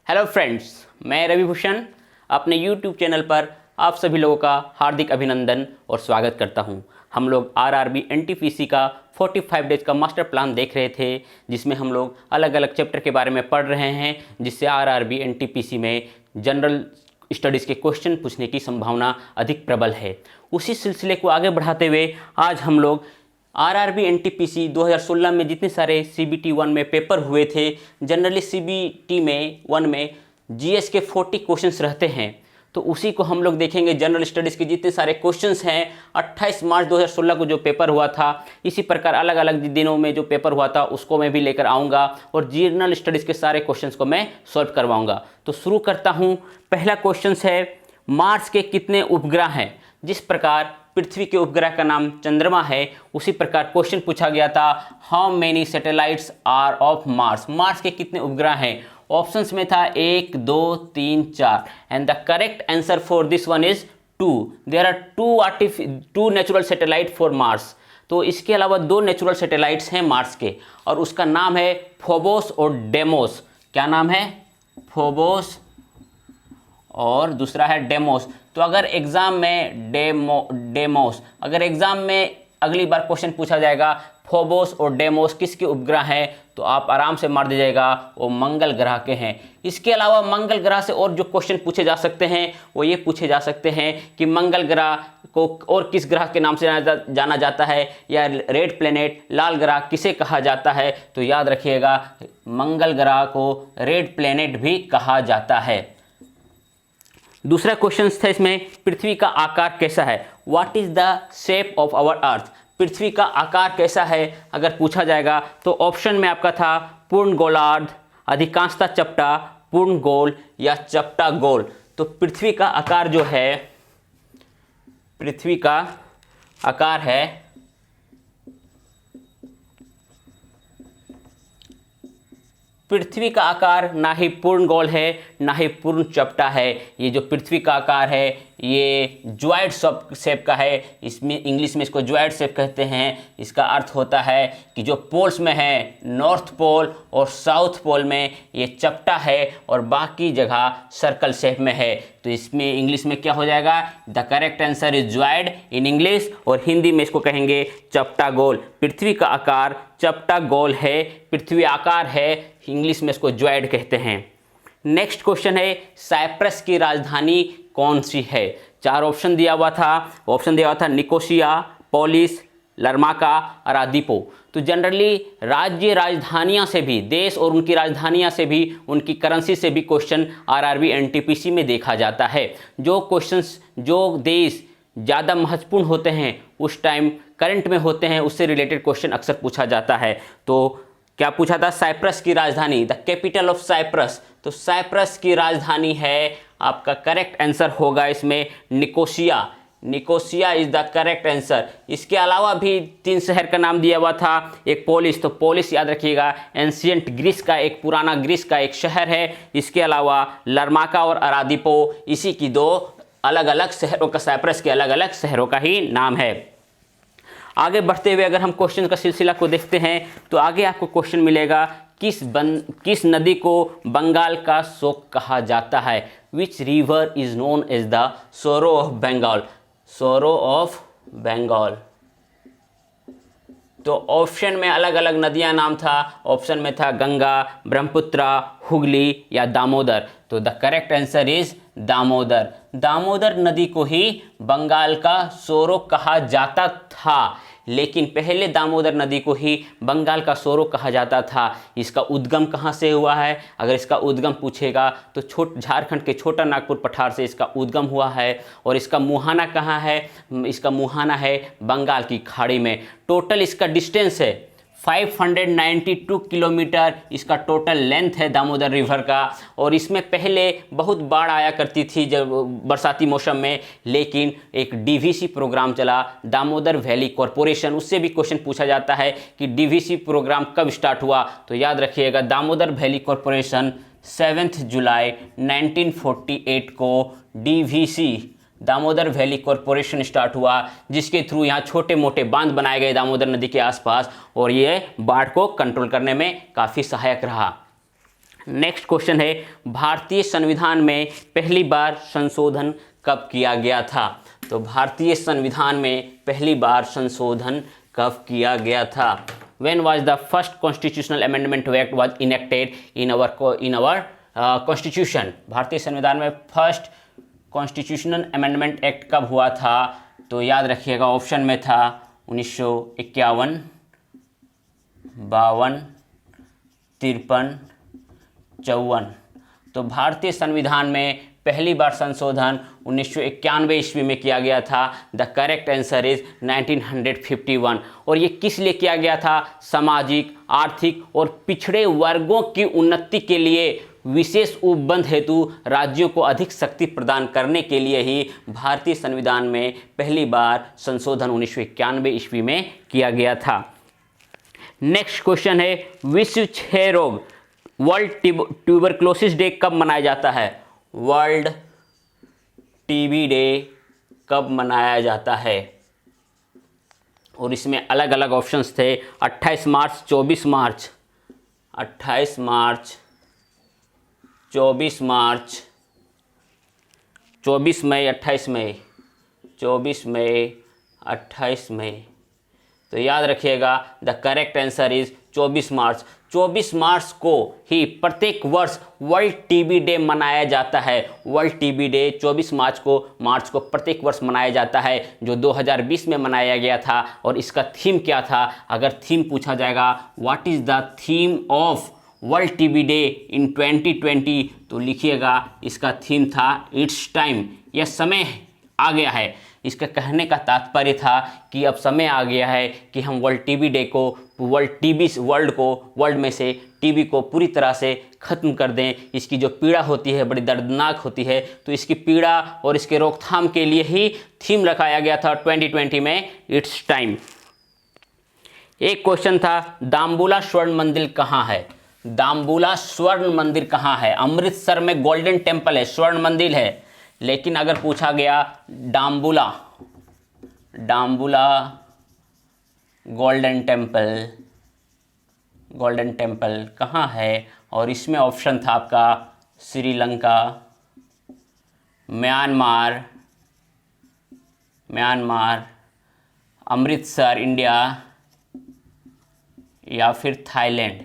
Hello friends, मैं रवि भूषण अपने YouTube channel पर आप सभी लोगों का हार्दिक अभिनंदन और स्वागत करता हूं। हम लोग आरआरबी एनटीपीसी का 45 डेज का मास्टर प्लान देख रहे थे, जिसमें हम लोग अलग अलग चैप्टर के बारे में पढ़ रहे हैं, जिससे आरआरबी एनटीपीसी में जनरल स्टडीज़ के क्वेश्चन पूछने की संभावना अधिक प्रबल है। उसी सिलसिले को आगे बढ़ाते हुए आज हम लोग आरआरबी एनटीपीसी 2016 में जितने सारे सीबीटी 1 में पेपर हुए थे, जनरली सीबीटी में 1 में जीएस के 40 क्वेश्चंस रहते हैं, तो उसी को हम लोग देखेंगे। जनरल स्टडीज़ के जितने सारे क्वेश्चंस हैं, 28 मार्च 2016 को जो पेपर हुआ था, इसी प्रकार अलग अलग दिनों में जो पेपर हुआ था उसको मैं भी लेकर आऊँगा और जनरल स्टडीज़ के सारे क्वेश्चंस को मैं सॉल्व करवाऊँगा। तो शुरू करता हूँ। पहला क्वेश्चन है, मार्स के कितने उपग्रह हैं? जिस प्रकार पृथ्वी के उपग्रह का नाम चंद्रमा है, उसी प्रकार क्वेश्चन पूछा गया था, how many satellites are of Mars? Mars के कितने उपग्रह हैं? ऑप्शंस में था 1, 2, 3, 4 and the correct answer for this one is 2। There are two natural satellite for Mars. तो इसके अलावा 2 नेचुरल सैटेलाइट्स हैं मार्स के, और उसका नाम है फोबोस और डेमोस। क्या नाम है? फोबोस और दूसरा है डेमोस। तो अगर एग्ज़ाम में डेमोस, अगर एग्ज़ाम में अगली बार क्वेश्चन पूछा जाएगा फोबोस और डेमोस किसके उपग्रह हैं, तो आप आराम से मार दीजिएगा, वो मंगल ग्रह के हैं। इसके अलावा मंगल ग्रह से और जो क्वेश्चन पूछे जा सकते हैं वो ये पूछे जा सकते हैं कि मंगल ग्रह को और किस ग्रह के नाम से जाना जाता है, या रेड प्लेनेट, लाल ग्रह किसे कहा जाता है? तो याद रखिएगा, मंगल ग्रह को रेड प्लेनेट भी कहा जाता है। दूसरा क्वेश्चन था इसमें, पृथ्वी का आकार कैसा है? What is the shape of our earth? पृथ्वी का आकार कैसा है अगर पूछा जाएगा, तो ऑप्शन में आपका था पूर्ण गोलार्ध, अधिकांशतः चपटा, पूर्ण गोल या चपटा गोल। तो पृथ्वी का आकार जो है, पृथ्वी का आकार है पृथ्वी का आकार ना ही पूर्ण गोल है ना ही पूर्ण चपटा है। ये जो पृथ्वी का आकार है ये ज्वाइड शेप का है। इसमें इंग्लिश में इसको ज्वाइड शेप कहते हैं। इसका अर्थ होता है कि जो पोल्स में है, नॉर्थ पोल और साउथ पोल में ये चपटा है और बाकी जगह सर्कल शेप में है। तो इसमें इंग्लिश में क्या हो जाएगा? The correct answer is geoid in English, और हिंदी में इसको कहेंगे चपटा गोल। पृथ्वी का आकार चपटा गोल है, पृथ्वी आकार है, इंग्लिश में इसको ज्वाइड कहते हैं। नेक्स्ट क्वेश्चन है, साइप्रस की राजधानी कौन सी है? 4 ऑप्शन दिया हुआ था निकोसिया, पोलिस, लरमाका, अरादीपो। तो जनरली राज्य राजधानियां से भी, देश और उनकी राजधानियां से भी, उनकी करेंसी से भी क्वेश्चन आरआरबी एनटीपीसी में देखा जाता है। जो देश ज़्यादा महत्वपूर्ण होते हैं उस टाइम करंट में होते हैं, उससे रिलेटेड क्वेश्चन अक्सर पूछा जाता है। तो क्या पूछा था? साइप्रस की राजधानी, द कैपिटल ऑफ साइप्रस। तो साइप्रस की राजधानी है, आपका करेक्ट आंसर होगा इसमें Nicosia. Nicosia is the correct answer. इसके अलावा भी 3 शहर का नाम दिया हुआ था, एक पोलिस। तो पोलिस याद रखिएगा, एंशियंट ग्रीस का, एक पुराना ग्रीस का एक शहर है। इसके अलावा लरमाका और अरादीपो, इसी की 2 अलग अलग शहरों का, साइप्रस के अलग अलग शहरों का ही नाम है। आगे बढ़ते हुए अगर हम क्वेश्चन का सिलसिला को देखते हैं, तो आगे आपको क्वेश्चन मिलेगा, किस नदी को बंगाल का शोक कहा जाता है? Which river is known as the sorrow of Bengal? Sorrow of Bengal. तो ऑप्शन में अलग अलग नदियां नाम था। ऑप्शन में था गंगा, ब्रह्मपुत्र, हुगली या दामोदर। तो the correct answer is Damodar. Damodar नदी को ही बंगाल का सोरो कहा जाता था, लेकिन पहले दामोदर नदी को ही बंगाल का सोरो कहा जाता था। इसका उद्गम कहाँ से हुआ है? अगर इसका उद्गम पूछेगा तो झारखंड के छोटा नागपुर पठार से इसका उद्गम हुआ है। और इसका मुहाना कहाँ है? इसका मुहाना है बंगाल की खाड़ी में। टोटल इसका डिस्टेंस है 592 किलोमीटर, इसका टोटल लेंथ है दामोदर रिवर का। और इसमें पहले बहुत बाढ़ आया करती थी जब बरसाती मौसम में, लेकिन एक डीवीसी प्रोग्राम चला, दामोदर वैली कॉरपोरेशन, उससे भी क्वेश्चन पूछा जाता है कि डीवीसी प्रोग्राम कब स्टार्ट हुआ? तो याद रखिएगा, दामोदर वैली कॉरपोरेशन 7 जुलाई 1948 को DVC, Damodar valley corporation start हुआ, जिसके थ्रू यहाँ छोटे मोटे बांध बनाए गए दामोदर नदी के आसपास, और ये बाढ़ को कंट्रोल करने में काफ़ी सहायक रहा। नेक्स्ट क्वेश्चन है, भारतीय संविधान में पहली बार संशोधन कब किया गया था? तो भारतीय संविधान में पहली बार संशोधन कब किया गया था? When was the first constitutional amendment to act was enacted in our constitution? भारतीय संविधान में फर्स्ट कॉन्स्टिट्यूशनल अमेंडमेंट एक्ट कब हुआ था? तो याद रखिएगा, ऑप्शन में था 1951, 52, 53, 54। तो भारतीय संविधान में पहली बार संशोधन 1991 ईस्वी में किया गया था। The correct answer is 1951। और ये किस लिए किया गया था? सामाजिक, आर्थिक और पिछड़े वर्गों की उन्नति के लिए विशेष उपबंध हेतु राज्यों को अधिक शक्ति प्रदान करने के लिए ही भारतीय संविधान में पहली बार संशोधन 1991 ईस्वी में किया गया था। नेक्स्ट क्वेश्चन है, विश्व क्षय रोग वर्ल्ड ट्यूबरक्लोसिस डे कब मनाया जाता है? वर्ल्ड टीबी डे कब मनाया जाता है? और इसमें अलग अलग ऑप्शंस थे, 28 मार्च, 24 मार्च, 28 मार्च, 24 मार्च, 24 मई, 28 मई, 24 मई, 28 मई। तो याद रखिएगा, द करेक्ट आंसर इज 24 मार्च। 24 मार्च को ही प्रत्येक वर्ष वर्ल्ड टीबी डे मनाया जाता है। वर्ल्ड टीबी डे 24 मार्च को प्रत्येक वर्ष मनाया जाता है, जो 2020 में मनाया गया था। और इसका थीम क्या था? अगर थीम पूछा जाएगा, what is the theme of world TB day in 2020, तो लिखिएगा इसका थीम था इट्स टाइम, यह समय आ गया है। इसका कहने का तात्पर्य था कि अब समय आ गया है कि हम वर्ल्ड टीबी डे को, वर्ल्ड में से टीबी को पूरी तरह से ख़त्म कर दें। इसकी जो पीड़ा होती है बड़ी दर्दनाक होती है, तो इसकी पीड़ा और इसके रोकथाम के लिए ही थीम रखाया गया था 2020 में, इट्स टाइम। एक क्वेश्चन था, दाम्बुला स्वर्ण मंदिर कहाँ है? दाम्बुला स्वर्ण मंदिर कहाँ है? अमृतसर में गोल्डन टेम्पल है, स्वर्ण मंदिर है। लेकिन अगर पूछा गया डाम्बुला गोल्डन टेम्पल कहाँ है? और इसमें ऑप्शन था आपका श्रीलंका, म्यांमार, अमृतसर इंडिया या फिर थाईलैंड।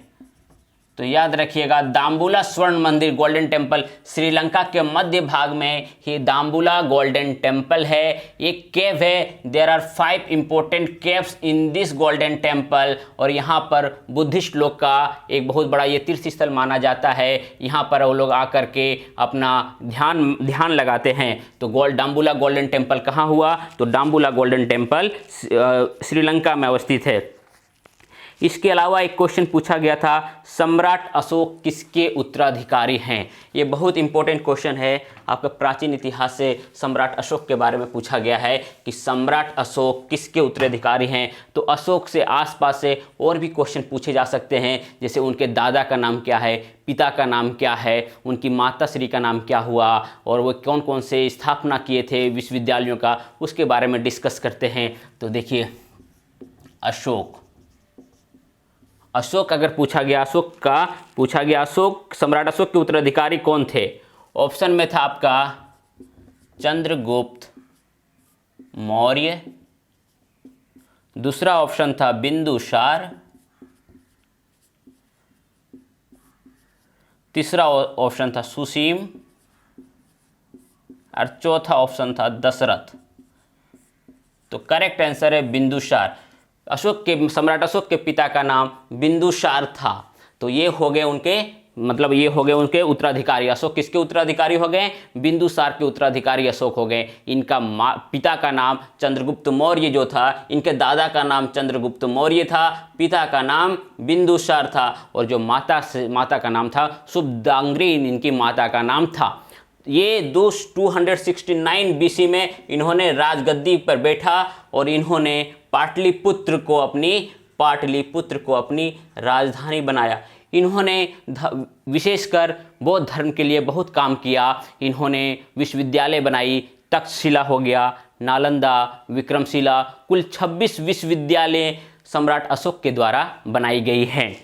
तो याद रखिएगा, दाम्बुला स्वर्ण मंदिर गोल्डन टेम्पल श्रीलंका के मध्य भाग में ही दाम्बुला गोल्डन टेम्पल है। एक केव है, there are 5 important caves in this Golden Temple. और यहाँ पर बुद्धिस्ट लोग का एक बहुत बड़ा ये तीर्थ स्थल माना जाता है। यहाँ पर वो लोग आकर के अपना ध्यान लगाते हैं। तो दाम्बुला गोल्डन टेम्पल कहाँ हुआ? तो दाम्बुला गोल्डन टेम्पल श्रीलंका में अवस्थित है। इसके अलावा एक क्वेश्चन पूछा गया था, सम्राट अशोक किसके उत्तराधिकारी हैं? ये बहुत इंपॉर्टेंट क्वेश्चन है। आपके प्राचीन इतिहास से सम्राट अशोक के बारे में पूछा गया है कि सम्राट अशोक किसके उत्तराधिकारी हैं। तो अशोक से आसपास से और भी क्वेश्चन पूछे जा सकते हैं, जैसे उनके दादा का नाम क्या है, पिता का नाम क्या है, उनकी माता श्री का नाम क्या हुआ, और वो कौन कौन से स्थापना किए थे विश्वविद्यालयों का, उसके बारे में डिस्कस करते हैं। तो देखिए, अशोक अगर पूछा गया, सम्राट अशोक के उत्तराधिकारी कौन थे? ऑप्शन में था आपका चंद्रगुप्त मौर्य, दूसरा ऑप्शन था बिंदुसार, तीसरा ऑप्शन था सुसीम, और चौथा ऑप्शन था दशरथ। तो करेक्ट आंसर है बिंदुसार। सम्राट अशोक के पिता का नाम बिंदुसार था। तो ये हो गए उनके उत्तराधिकारी। अशोक किसके उत्तराधिकारी हो गए? बिंदुसार के उत्तराधिकारी अशोक हो गए। इनका पिता का नाम चंद्रगुप्त मौर्य जो था, इनके दादा का नाम चंद्रगुप्त मौर्य था, पिता का नाम बिंदुसार था, और जो माता का नाम था शुभदांगरी इनकी माता का नाम था। ये 269 BC में इन्होंने राजगद्दी पर बैठा और इन्होंने पाटलिपुत्र को अपनी राजधानी बनाया। इन्होंने विशेषकर बौद्ध धर्म के लिए बहुत काम किया। इन्होंने विश्वविद्यालय बनाई, तक्षशिला हो गया, नालंदा, विक्रमशिला, कुल 26 विश्वविद्यालय सम्राट अशोक के द्वारा बनाई गई हैं।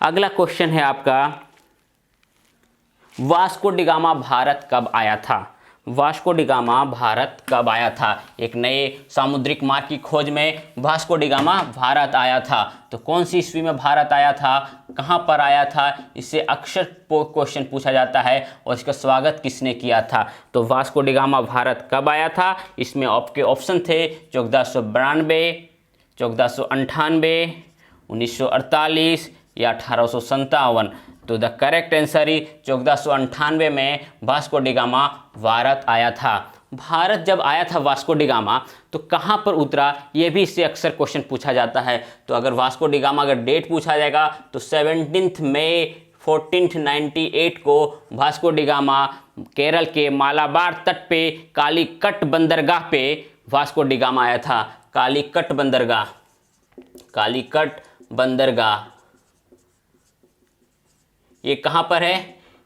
अगला क्वेश्चन है आपका, वास्को डी गामा भारत कब आया था? वास्को डी गामा भारत कब आया था? एक नए सामुद्रिक मार्ग की खोज में वास्को डी गामा भारत आया था। तो कौन सी ईस्वी में भारत आया था, कहाँ पर आया था, इससे अक्सर क्वेश्चन पूछा जाता है। और इसका स्वागत किसने किया था? तो वास्को डी गामा भारत कब आया था? इसमें आपके ऑप्शन थे 1492, 1498, 1948 या 1857। तो द करेक्ट आंसर ही 1498 में वास्को डी गामा भारत आया था। भारत जब आया था वास्को डी गामा तो कहाँ पर उतरा, ये भी इससे अक्सर क्वेश्चन पूछा जाता है। तो अगर वास्को डी गामा अगर डेट पूछा जाएगा तो 17 मई 1498 को वास्को डी गामा केरल के मालाबार तट पे कालीकट बंदरगाह पे वास्को डी गामा आया था। कालीकट बंदरगाह, कालीकट बंदरगाह ये कहाँ पर है?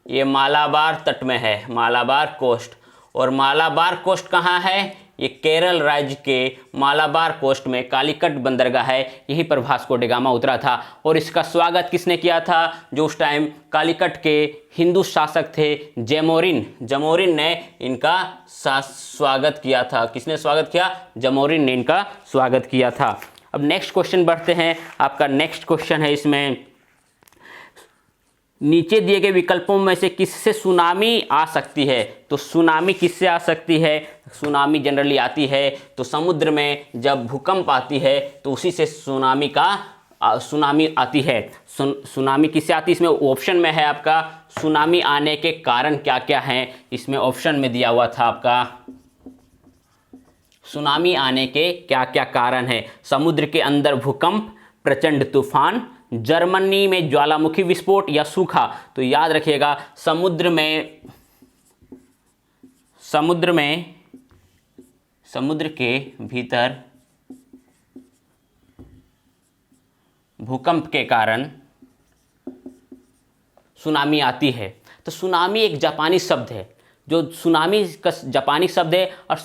ये मालाबार तट में है, मालाबार कोस्ट। और मालाबार कोस्ट कहाँ है? ये केरल राज्य के मालाबार कोस्ट में कालीकट बंदरगाह है, यहीं पर वास्को डी गामा उतरा था। और इसका स्वागत किसने किया था? जो उस टाइम कालीकट के हिंदू शासक थे जमोरिन, जमोरिन ने इनका स्वागत किया था। किसने स्वागत किया? जमोरिन ने इनका स्वागत किया था। अब नेक्स्ट क्वेश्चन बढ़ते हैं। आपका नेक्स्ट क्वेश्चन है, इसमें नीचे दिए गए विकल्पों में से किससे सुनामी आ सकती है? तो सुनामी किससे आ सकती है? सुनामी जनरली आती है तो समुद्र में जब भूकंप आती है तो उसी से सुनामी आती है। सुनामी किससे आती है? इसमें ऑप्शन में है आपका सुनामी आने के कारण क्या क्या हैं। इसमें ऑप्शन में दिया हुआ था आपका सुनामी आने के क्या क्या कारण है। समुद्र के अंदर भूकंप, प्रचंड तूफान, जर्मनी में ज्वालामुखी विस्फोट या सूखा। तो याद रखिएगा समुद्र के भीतर भूकंप के कारण सुनामी आती है। तो सुनामी एक जापानी शब्द है, जो सुनामी का जापानी शब्द है। और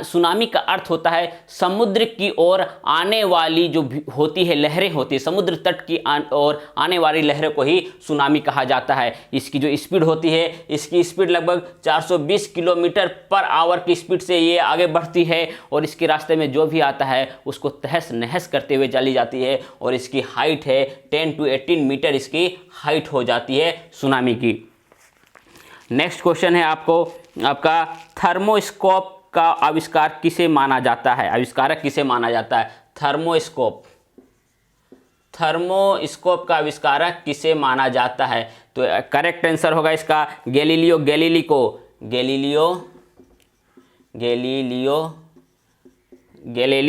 सुनामी का अर्थ होता है समुद्र की ओर आने वाली जो होती है लहरें होती है, समुद्र तट की ओर आने वाली लहरों को ही सुनामी कहा जाता है। इसकी जो स्पीड होती है, इसकी स्पीड लगभग 420 किलोमीटर पर आवर की स्पीड से ये आगे बढ़ती है। और इसके रास्ते में जो भी आता है उसको तहस नहस करते हुए चली जाती है। और इसकी हाइट है 10 to 18 मीटर इसकी हाइट हो जाती है सुनामी की। नेक्स्ट क्वेश्चन है आपका थर्मोस्कोप का आविष्कार किसे माना जाता है? आविष्कारक किसे माना जाता है? थर्मोस्कोप का आविष्कारक किसे माना जाता है? तो करेक्ट आंसर होगा इसका गैलीलियो गैलीली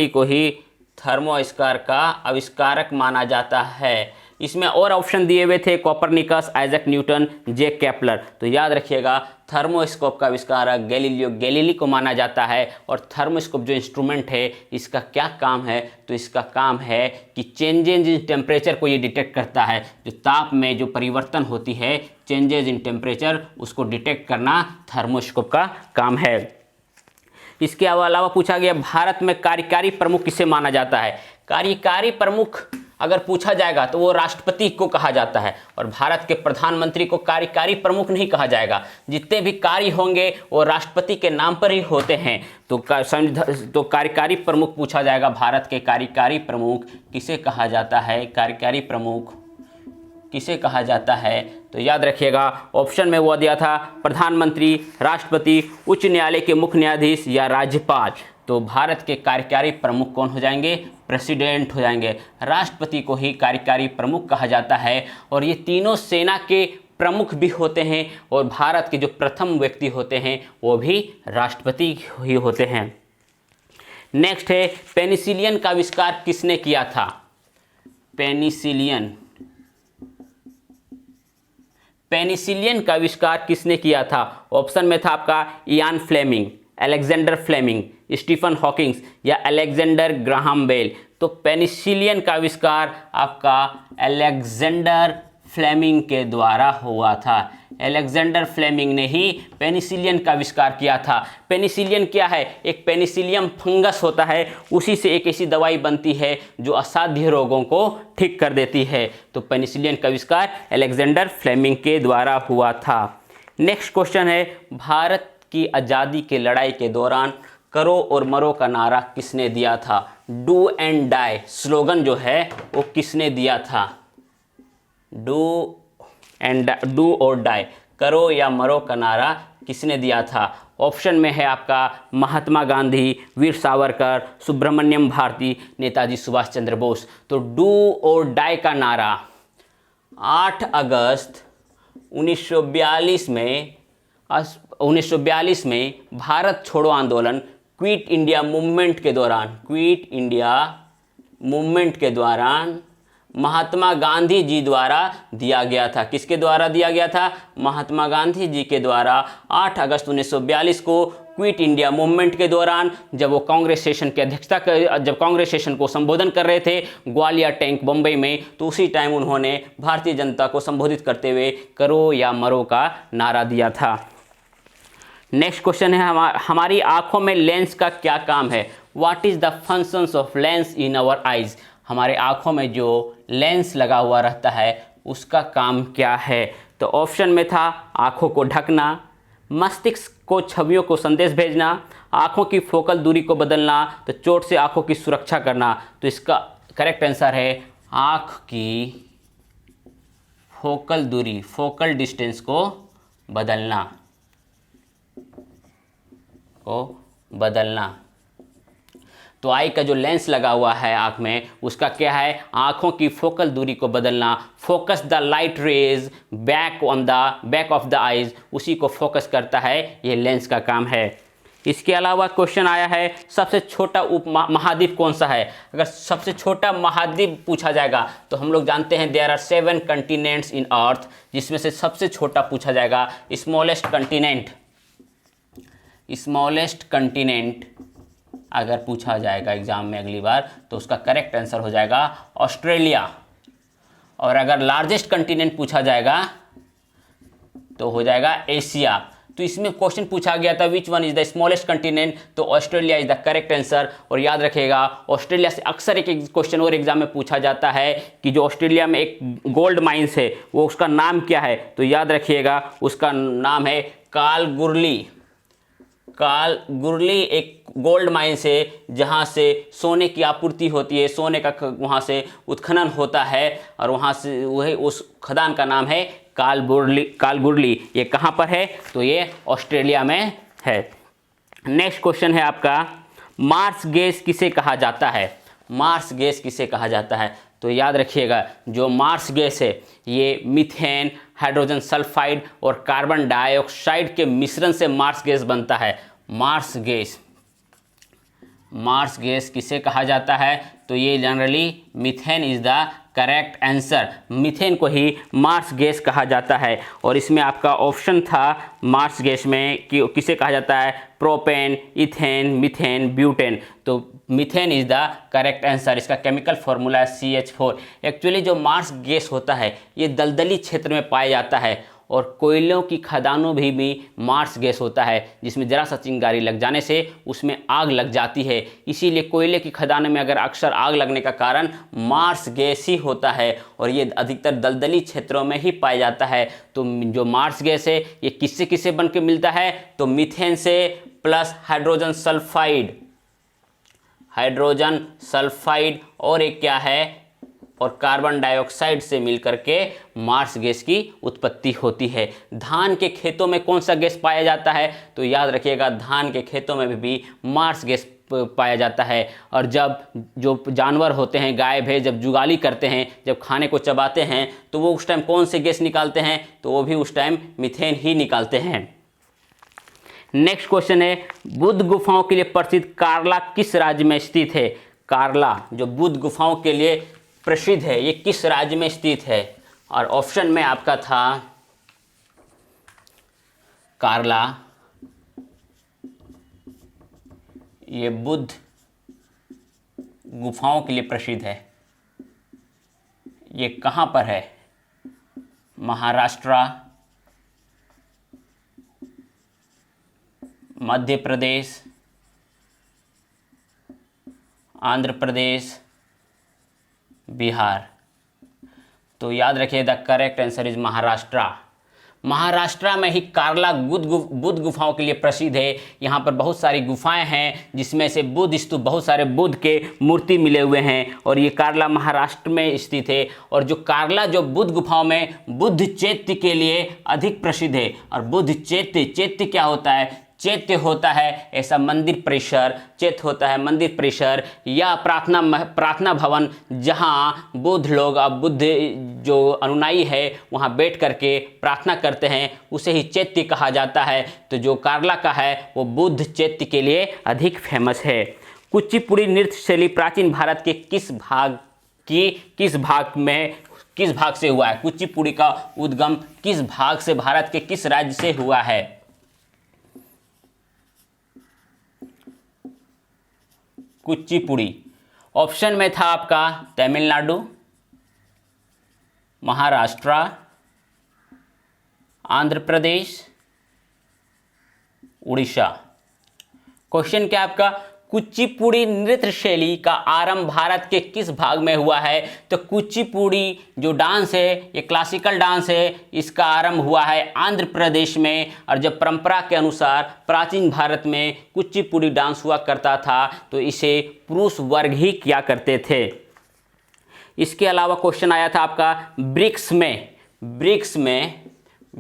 को ही थर्मोस्कोप का आविष्कारक माना जाता है। इसमें और ऑप्शन दिए हुए थे कोपरनिकस, आइजैक न्यूटन, जे केपलर। तो याद रखिएगा थर्मोस्कोप का आविष्कारक गैलीलियो गैलीली को माना जाता है। और थर्मोस्कोप जो इंस्ट्रूमेंट है इसका क्या काम है? तो इसका काम है कि चेंजेस इन टेम्परेचर को ये डिटेक्ट करता है। जो ताप में जो परिवर्तन होती है, चेंजेस इन टेम्परेचर, उसको डिटेक्ट करना थर्मोस्कोप का काम है। इसके अलावा पूछा गया भारत में कार्यकारी प्रमुख किसे माना जाता है? कार्यकारी प्रमुख अगर पूछा जाएगा तो वो राष्ट्रपति को कहा जाता है। और भारत के प्रधानमंत्री को कार्यकारी प्रमुख नहीं कहा जाएगा। जितने भी कार्य होंगे वो राष्ट्रपति के नाम पर ही होते हैं। तो कार्यकारी प्रमुख पूछा जाएगा, भारत के कार्यकारी प्रमुख किसे कहा जाता है? कार्यकारी प्रमुख किसे कहा जाता है? तो याद रखिएगा ऑप्शन में वो दिया था प्रधानमंत्री, राष्ट्रपति, उच्च न्यायालय के मुख्य न्यायाधीश या राज्यपाल। तो भारत के कार्यकारी प्रमुख कौन हो जाएंगे? प्रेसिडेंट हो जाएंगे। राष्ट्रपति को ही कार्यकारी प्रमुख कहा जाता है। और ये तीनों सेना के प्रमुख भी होते हैं। और भारत के जो प्रथम व्यक्ति होते हैं वो भी राष्ट्रपति ही होते हैं। नेक्स्ट है पेनिसिलियन का आविष्कार किसने किया था? पेनिसिलियन का आविष्कार किसने किया था? ऑप्शन में था आपका Ian Fleming, Alexander Fleming, Stephen Hawkings या अलेक्जेंडर ग्राहम बेल। तो पेनिसिलियन का आविष्कार आपका अलेक्जेंडर फ्लेमिंग के द्वारा हुआ था। अलेक्जेंडर फ्लेमिंग ने ही पेनिसिलियन का आविष्कार किया था। पेनिसिलियन क्या है? एक पेनिसिलियम फंगस होता है, उसी से एक ऐसी दवाई बनती है जो असाध्य रोगों को ठीक कर देती है। तो पेनिसिलियन का आविष्कार अलेक्जेंडर फ्लेमिंग के द्वारा हुआ था। नेक्स्ट क्वेश्चन है, भारत की आज़ादी की लड़ाई के दौरान करो और मरो का नारा किसने दिया था? डू एंड डाई स्लोगन जो है वो किसने दिया था? डू और डाई, करो या मरो का नारा किसने दिया था? ऑप्शन में है आपका महात्मा गांधी, वीर सावरकर, सुब्रमण्यम भारती, नेताजी सुभाष चंद्र बोस। तो डू और डाई का नारा 8 अगस्त 1942 में भारत छोड़ो आंदोलन क्विट इंडिया मूवमेंट के दौरान महात्मा गांधी जी द्वारा दिया गया था। किसके द्वारा दिया गया था? महात्मा गांधी जी के द्वारा 8 अगस्त 1942 को क्विट इंडिया मूवमेंट के दौरान, जब वो कांग्रेस सेशन की जब कांग्रेस सेशन को संबोधन कर रहे थे ग्वालियर टैंक बम्बई में, तो उसी टाइम उन्होंने भारतीय जनता को संबोधित करते हुए करो या मरो का नारा दिया था। नेक्स्ट क्वेश्चन है, हमारी आंखों में लेंस का क्या काम है? What is the functions of lens in our eyes? हमारे आंखों में जो लेंस लगा हुआ रहता है उसका काम क्या है? तो ऑप्शन में था आंखों को ढकना, मस्तिष्क को छवियों को संदेश भेजना, आंखों की फोकल दूरी को बदलना, तो चोट से आंखों की सुरक्षा करना। तो इसका करेक्ट आंसर है आंख की फोकल दूरी, फोकल डिस्टेंस को बदलना। तो आई का जो लेंस लगा हुआ है आँख में उसका क्या है? आँखों की फोकल दूरी को बदलना, focus the light rays back of the eyes, उसी को फोकस करता है, ये लेंस का काम है। इसके अलावा क्वेश्चन आया है सबसे छोटा उप महाद्वीप कौन सा है? अगर सबसे छोटा महाद्वीप पूछा जाएगा तो हम लोग जानते हैं देयर आर 7 कंटिनेंट्स इन अर्थ, जिसमें से सबसे छोटा पूछा जाएगा स्मॉलेस्ट कंटिनेंट अगर पूछा जाएगा एग्जाम में अगली बार तो उसका करेक्ट आंसर हो जाएगा ऑस्ट्रेलिया। और अगर लार्जेस्ट कंटिनेंट पूछा जाएगा तो हो जाएगा एशिया। तो इसमें क्वेश्चन पूछा गया था which one is the smallest continent, तो Australia is the correct answer. और याद रखिएगा ऑस्ट्रेलिया से अक्सर एक क्वेश्चन और एग्जाम में पूछा जाता है कि जो ऑस्ट्रेलिया में एक गोल्ड माइंस है वो उसका नाम क्या है? तो याद रखिएगा उसका नाम है कालगुरली एक गोल्ड माइंस है जहाँ से सोने की आपूर्ति होती है, सोने का वहाँ से उत्खनन होता है और वहाँ से वही उस खदान का नाम है कालगुरली। ये कहाँ पर है? तो ये ऑस्ट्रेलिया में है। नेक्स्ट क्वेश्चन है आपका मार्स गैस किसे कहा जाता है? मार्स गैस किसे कहा जाता है? तो याद रखिएगा जो मार्स गैस है ये मीथेन, हाइड्रोजन सल्फाइड और कार्बन डाइऑक्साइड के मिश्रण से मार्स गैस बनता है। मार्स गैस किसे कहा जाता है? तो ये generally methane is the correct answer. Methane को ही मार्स गैस कहा जाता है। और इसमें आपका ऑप्शन था मार्स गैस में कि किसे कहा जाता है? Propane, ethane, methane, butane. तो methane is the correct answer. इसका केमिकल फॉर्मूला है CH4। एक्चुअली जो मार्स गैस होता है ये दलदली क्षेत्र में पाया जाता है और कोयलों की खदानों भी मार्स गैस होता है, जिसमें ज़रा सा चिंगारी लग जाने से उसमें आग लग जाती है। इसीलिए कोयले की खदानों में अगर अक्सर आग लगने का कारण मार्स गैस ही होता है और ये अधिकतर दलदली क्षेत्रों में ही पाया जाता है। तो जो मार्स गैस है ये किससे किससे बन के मिलता है? तो मीथेन से प्लस हाइड्रोजन सल्फाइड और एक क्या है? और कार्बन डाइऑक्साइड से मिलकर के मार्स गैस की उत्पत्ति होती है। धान के खेतों में कौन सा गैस पाया जाता है? तो याद रखिएगा धान के खेतों में भी मार्स गैस पाया जाता है। और जब जो जानवर होते हैं गाय भैंस जब जुगाली करते हैं, जब खाने को चबाते हैं तो वो उस टाइम कौन से गैस निकालते हैं? तो वो भी उस टाइम मीथेन ही निकालते हैं। नेक्स्ट क्वेश्चन है बुद्ध गुफाओं के लिए प्रसिद्ध कार्ला किस राज्य में स्थित है? कार्ला जो बुद्ध गुफाओं के लिए प्रसिद्ध है ये किस राज्य में स्थित है? और ऑप्शन में आपका था कार्ला, ये बुद्ध गुफाओं के लिए प्रसिद्ध है। ये कहाँ पर है? महाराष्ट्र, मध्य प्रदेश, आंध्र प्रदेश, बिहार। तो याद रखिए the correct answer is Maharashtra. Maharashtra में ही कार्ला बुद्ध गुफाओं के लिए प्रसिद्ध है। यहाँ पर बहुत सारी गुफाएं हैं जिसमें से बुद्ध स्तूप, बहुत सारे बुद्ध के मूर्ति मिले हुए हैं और ये कार्ला महाराष्ट्र में स्थित है। और जो कार्ला जो बुद्ध गुफाओं में बुद्ध चैत्य के लिए अधिक प्रसिद्ध है। और बुद्ध चैत्य क्या होता है? चैत्य होता है ऐसा मंदिर परिसर, चैत्य होता है मंदिर परिसर या प्रार्थना भवन जहाँ बुद्ध लोग, अब बुद्ध जो अनुयायी है वहाँ बैठ करके प्रार्थना करते हैं, उसे ही चैत्य कहा जाता है। तो जो कार्ला का है वो बुद्ध चैत्य के लिए अधिक फेमस है। कुचिपुड़ी नृत्य शैली प्राचीन भारत के किस भाग से हुआ है? कुचिपुड़ी का उद्गम किस भाग से, भारत के किस राज्य से हुआ है? कुचिपुड़ी ऑप्शन में था आपका तमिलनाडु, महाराष्ट्र, आंध्र प्रदेश, उड़ीसा। क्वेश्चन क्या आपका? कुचिपुड़ी नृत्य शैली का आरंभ भारत के किस भाग में हुआ है? तो कुचिपुड़ी जो डांस है ये क्लासिकल डांस है, इसका आरंभ हुआ है आंध्र प्रदेश में। और जब परंपरा के अनुसार प्राचीन भारत में कुचिपुड़ी डांस हुआ करता था तो इसे पुरुष वर्ग ही किया करते थे। इसके अलावा क्वेश्चन आया था आपका ब्रिक्स में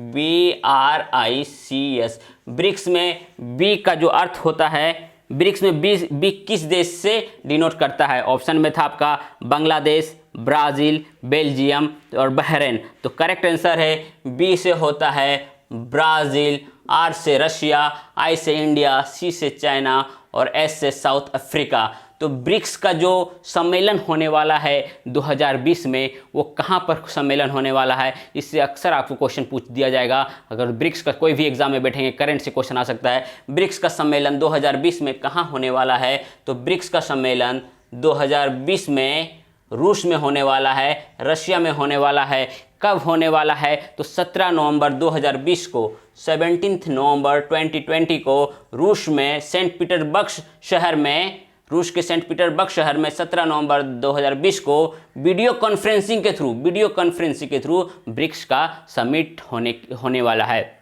BRICS, ब्रिक्स में बी का जो अर्थ होता है, ब्रिक्स में बी किस देश से डिनोट करता है? ऑप्शन में था आपका बांग्लादेश, ब्राज़ील, बेल्जियम और बहरीन। तो करेक्ट आंसर है बी से होता है ब्राज़ील, आर से रशिया, आई से इंडिया, सी से चाइना और एस से साउथ अफ्रीका। तो ब्रिक्स का जो सम्मेलन होने वाला है 2020 में, वो कहाँ पर सम्मेलन होने वाला है? इससे अक्सर आपको क्वेश्चन पूछ दिया जाएगा। अगर ब्रिक्स का कोई भी एग्जाम में बैठेंगे, करंट से क्वेश्चन आ सकता है। ब्रिक्स का सम्मेलन 2020 में कहाँ होने वाला है? तो ब्रिक्स का सम्मेलन 2020 में रूस में होने वाला है, रशिया में होने वाला है। कब होने वाला है? तो 17 नवंबर 2020 को, 17 नवंबर 2020 को रूस में रूस के सेंट पीटर्सबर्ग शहर में 17 नवंबर 2020 को वीडियो कॉन्फ्रेंसिंग के थ्रू ब्रिक्स का समिट होने वाला है।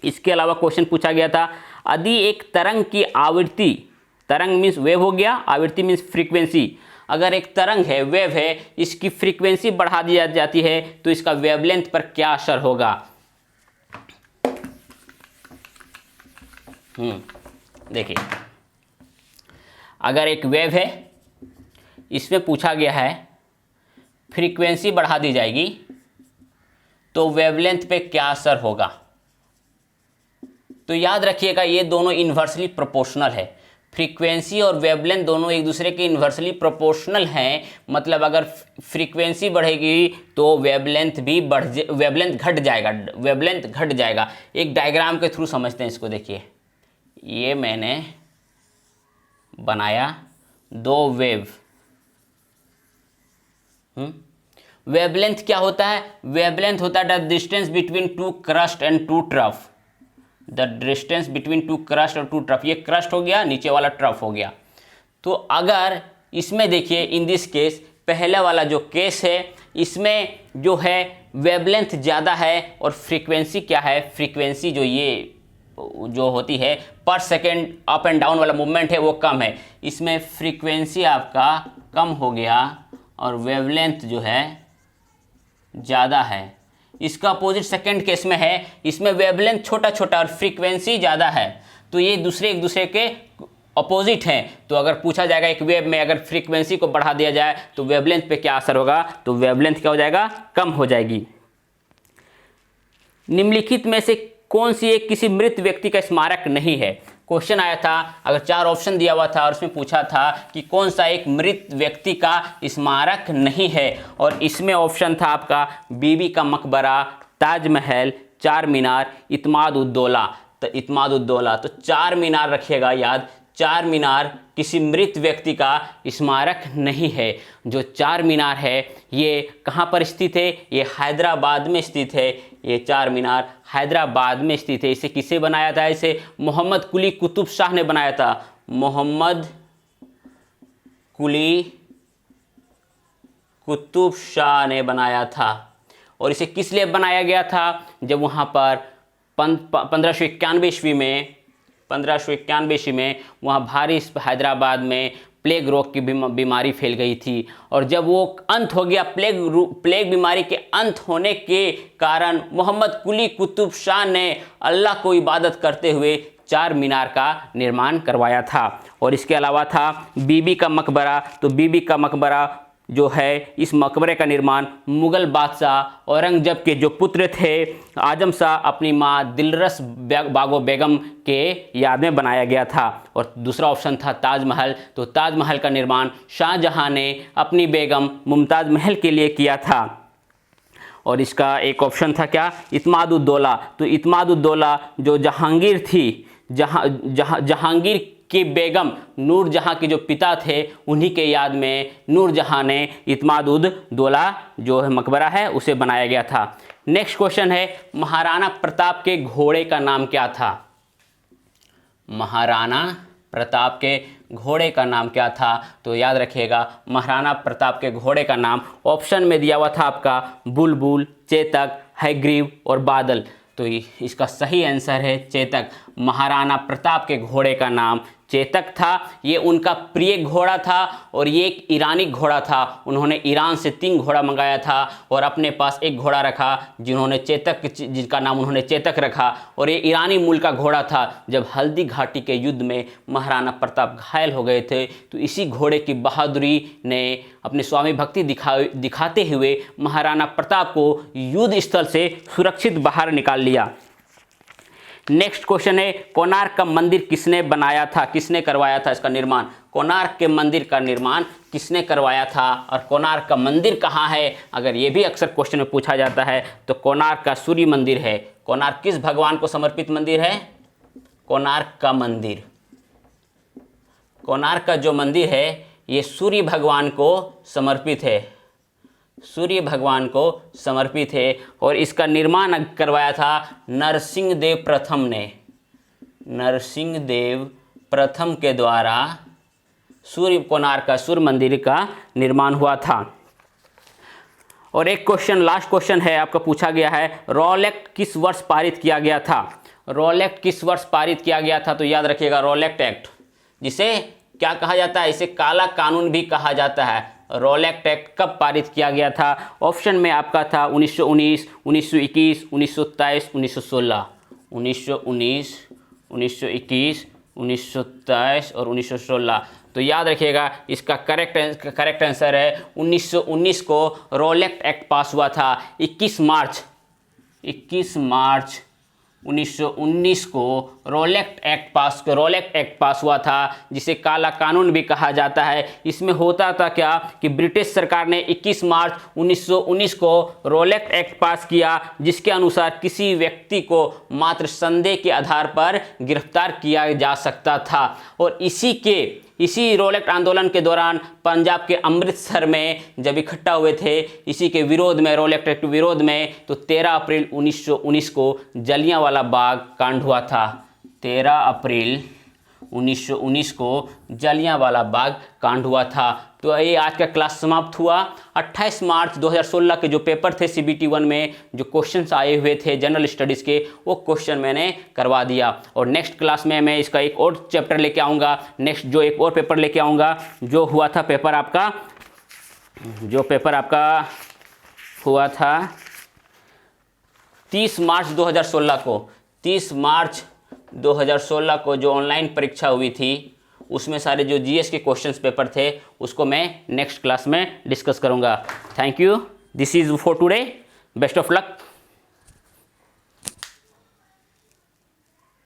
इसके अलावा क्वेश्चन पूछा गया था, यदि एक तरंग की आवृत्ति, तरंग मीन्स वेव हो गया, आवृत्ति मीन्स फ्रीक्वेंसी। अगर एक तरंग है, वेव है, इसकी फ्रीक्वेंसी बढ़ा दी जाती है तो इसका वेवलेंथ पर क्या असर होगा? देखिए, अगर एक वेव है, इसमें पूछा गया है फ्रीक्वेंसी बढ़ा दी जाएगी तो वेवलेंथ पे क्या असर होगा? तो याद रखिएगा ये दोनों इन्वर्सली प्रोपोर्शनल है। फ्रीक्वेंसी और वेवलेंथ दोनों एक दूसरे के इन्वर्सली प्रोपोर्शनल हैं। मतलब अगर फ्रीक्वेंसी बढ़ेगी तो वेवलेंथ घट जाएगा। एक डायग्राम के थ्रू समझते हैं इसको। देखिए, ये मैंने बनाया दो वेव। वेवलेंथ क्या होता है? वेवलेंथ होता है the distance between two crest and two trough. The distance between two crest और टू ट्रफ। ये क्रस्ट हो गया, नीचे वाला ट्रफ हो गया। तो अगर इसमें देखिए, इन दिस केस, पहला वाला जो केस है, इसमें जो है वेवलेंथ ज़्यादा है और फ्रीक्वेंसी क्या है? फ्रीक्वेंसी जो होती है पर सेकेंड अप एंड डाउन वाला मूवमेंट है वो कम है। इसमें फ्रीक्वेंसी आपका कम हो गया और वेवलेंथ जो है ज़्यादा है। इसका अपोजिट सेकेंड केस में है, इसमें वेवलेंथ छोटा और फ्रीक्वेंसी ज़्यादा है। तो ये एक दूसरे के अपोजिट हैं। तो अगर पूछा जाएगा एक वेव में अगर फ्रीक्वेंसी को बढ़ा दिया जाए तो वेवलेंथ पे क्या असर होगा? तो वेवलेंथ क्या हो जाएगा? कम हो जाएगी। निम्नलिखित में से कौन सी एक किसी मृत व्यक्ति का स्मारक नहीं है? क्वेश्चन आया था, अगर 4 ऑप्शन दिया हुआ था और उसमें पूछा था कि कौन सा एक मृत व्यक्ति का स्मारक नहीं है, और इसमें ऑप्शन था आपका बीबी का मकबरा, ताजमहल, चार मीनार, इत्माद-उद-दौला। तो चार मीनार रखिएगा याद, चार मीनार किसी मृत व्यक्ति का स्मारक नहीं है। जो चार मीनार है ये कहाँ पर स्थित है? ये हैदराबाद में स्थित है। ये चार मीनार हैदराबाद में स्थित है। इसे किसे बनाया था? इसे मोहम्मद कुली कुतुब शाह ने बनाया था। मोहम्मद कुली कुतुब शाह ने बनाया था। और इसे किस लिए बनाया गया था? जब वहाँ पर 1591 ईस्वी में वहाँ भारी हैदराबाद में प्लेग रोग की बीमारी फैल गई थी। और जब वो अंत हो गया, प्लेग बीमारी के अंत होने के कारण मोहम्मद कुली कुतुब शाह ने अल्लाह को इबादत करते हुए 4 मीनार का निर्माण करवाया था। और इसके अलावा था बीबी का मकबरा। तो बीबी का मकबरा जो है, इस मकबरे का निर्माण मुग़ल बादशाह औरंगजेब के जो पुत्र थे आजम शाह अपनी माँ दिलरस बागो बेगम के याद में बनाया गया था। और दूसरा ऑप्शन था ताजमहल। तो ताजमहल का निर्माण शाहजहां ने अपनी बेगम मुमताज़ महल के लिए किया था। और इसका एक ऑप्शन था क्या? इत्मादुद्दौला। तो इत्मादुद्दौला जो जहांगीर थी, जहांगीर की बेगम नूरजहां के जो पिता थे, उन्हीं के याद में नूरजहां ने इत्मादुद्दौला जो है मकबरा है उसे बनाया गया था। नेक्स्ट क्वेश्चन है, महाराणा प्रताप के घोड़े का नाम क्या था? महाराणा प्रताप के घोड़े का नाम क्या था? तो याद रखिएगा, महाराणा प्रताप के घोड़े का नाम ऑप्शन में दिया हुआ था आपका बुलबुल, चेतक, हयग्रीव और बादल। तो इसका सही आंसर है चेतक। महाराणा प्रताप के घोड़े का नाम चेतक था। ये उनका प्रिय घोड़ा था और ये एक ईरानी घोड़ा था। उन्होंने ईरान से 3 घोड़ा मंगाया था और अपने पास एक घोड़ा रखा जिसका नाम उन्होंने चेतक रखा। और ये ईरानी मूल का घोड़ा था। जब हल्दी घाटी के युद्ध में महाराणा प्रताप घायल हो गए थे तो इसी घोड़े की बहादुरी ने अपनी स्वामी भक्ति दिखाते हुए महाराणा प्रताप को युद्ध स्थल से सुरक्षित बाहर निकाल लिया। नेक्स्ट क्वेश्चन है, कोणार्क का मंदिर किसने बनाया था, किसने करवाया था इसका निर्माण? कोणार्क के मंदिर का निर्माण किसने करवाया था और कोणार्क का मंदिर कहाँ है? अगर ये भी अक्सर क्वेश्चन में पूछा जाता है तो कोणार्क का सूर्य मंदिर है। कोणार्क किस भगवान को समर्पित मंदिर है? कोणार्क का मंदिर, कोणार्क का जो मंदिर है ये सूर्य भगवान को समर्पित है, सूर्य भगवान को समर्पित है। और इसका निर्माण करवाया था नरसिंहदेव प्रथम ने। नरसिंहदेव प्रथम के द्वारा कोणार्क का सूर्य मंदिर का निर्माण हुआ था। और एक क्वेश्चन, लास्ट क्वेश्चन है आपका, पूछा गया है रॉल एक्ट किस वर्ष पारित किया गया था? रॉल एक्ट किस वर्ष पारित किया गया था? तो याद रखिएगा, रॉल एक्ट जिसे क्या कहा जाता है? इसे काला कानून भी कहा जाता है। रॉल एक्ट कब पारित किया गया था? ऑप्शन में आपका था 1919, 1921, 1923, 1916। 1919, 1921, 1923 और 1916। तो याद रखिएगा, इसका करेक्ट आंसर है 1919 को रॉल एक्ट पास हुआ था। 21 मार्च 1919 को रॉल एक्ट पास हुआ था, जिसे काला कानून भी कहा जाता है। इसमें होता था क्या कि ब्रिटिश सरकार ने 21 मार्च 1919 को रॉल एक्ट पास किया, जिसके अनुसार किसी व्यक्ति को मात्र संदेह के आधार पर गिरफ्तार किया जा सकता था। और इसी रॉल एक्ट आंदोलन के दौरान पंजाब के अमृतसर में जब इकट्ठा हुए थे इसी के विरोध में, रॉल एक्ट विरोध में, तो 13 अप्रैल 1919 को जलियांवाला बाग कांड हुआ था। 13 अप्रैल 1919 को जलियांवाला बाग कांड हुआ था। तो ये आज का क्लास समाप्त हुआ। 28 मार्च 2016 के जो पेपर थे CBT 1 में जो क्वेश्चंस आए हुए थे जनरल स्टडीज़ के, वो क्वेश्चन मैंने करवा दिया। और नेक्स्ट क्लास में मैं इसका एक और चैप्टर लेके आऊँगा। नेक्स्ट जो एक और पेपर लेके आऊँगा, जो हुआ था पेपर आपका हुआ था 30 मार्च 2016 को। 30 मार्च 2016 को जो ऑनलाइन परीक्षा हुई थी, उसमें सारे जो GS के क्वेश्चंस पेपर थे उसको मैं नेक्स्ट क्लास में डिस्कस करूंगा। Thank you, this is for today, best of luck.